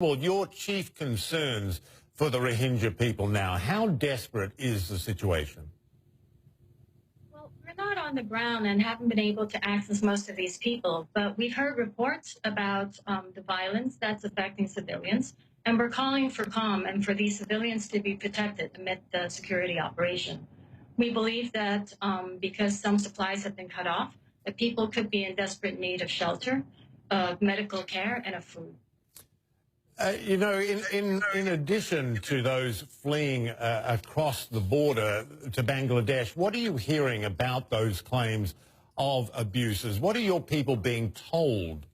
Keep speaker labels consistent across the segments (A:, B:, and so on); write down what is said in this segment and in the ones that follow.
A: all, your chief concerns for the Rohingya people now, how desperate is the situation?
B: Well, we're not on the ground and haven't been able to access most of these people, but we've heard reports about the violence that's affecting civilians, and we're calling for calm and for these civilians to be protected amid the security operation. We believe that because some supplies have been cut off, that people could be in desperate need of shelter, of medical care, and of food.
A: You know, in addition to those fleeing across the border to Bangladesh, what are you hearing about those claims of abuses? What are your people being told?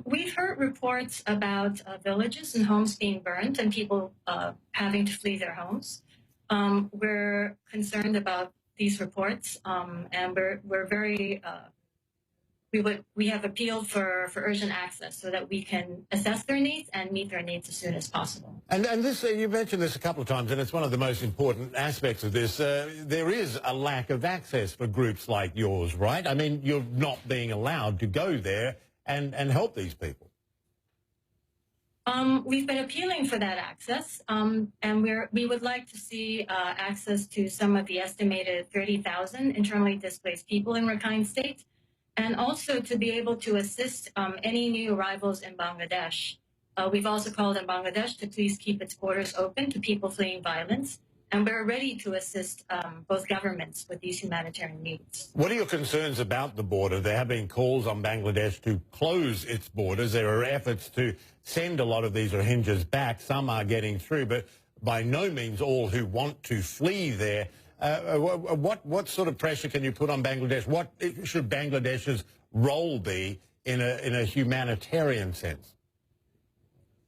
B: We've heard reports about villages and homes being burned and people having to flee their homes. We're concerned about these reports, and we're very we have appealed for urgent access so that we can assess their needs and meet their needs as soon as possible.
A: And this, you mentioned this a couple of times, and it's one of the most important aspects of this. There is a lack of access for groups like yours, right? I mean, you're not being allowed to go there and help these people.
B: We've been appealing for that access, and we would like to see access to some of the estimated 30,000 internally displaced people in Rakhine State, and also to be able to assist any new arrivals in Bangladesh. We've also called on Bangladesh to please keep its borders open to people fleeing violence, and we're ready to assist both governments with these humanitarian needs.
A: What are your concerns about the border? There have been calls on Bangladesh to close its borders. There are efforts to send a lot of these Rohingyas back. Some are getting through, but by no means all who want to flee there. What sort of pressure can you put on Bangladesh? What should Bangladesh's role be in a humanitarian sense?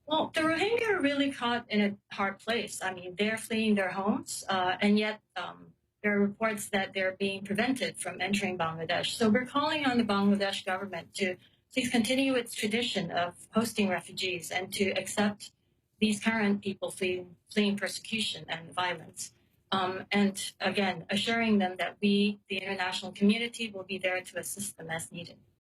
B: Well, the Rohingya are really caught in a hard place. I mean, they're fleeing their homes, and yet there are reports that they're being prevented from entering Bangladesh. So we're calling on the Bangladesh government to please continue its tradition of hosting refugees and to accept these current people fleeing persecution and violence. And again, assuring them that we, the international community, will be there to assist them as needed.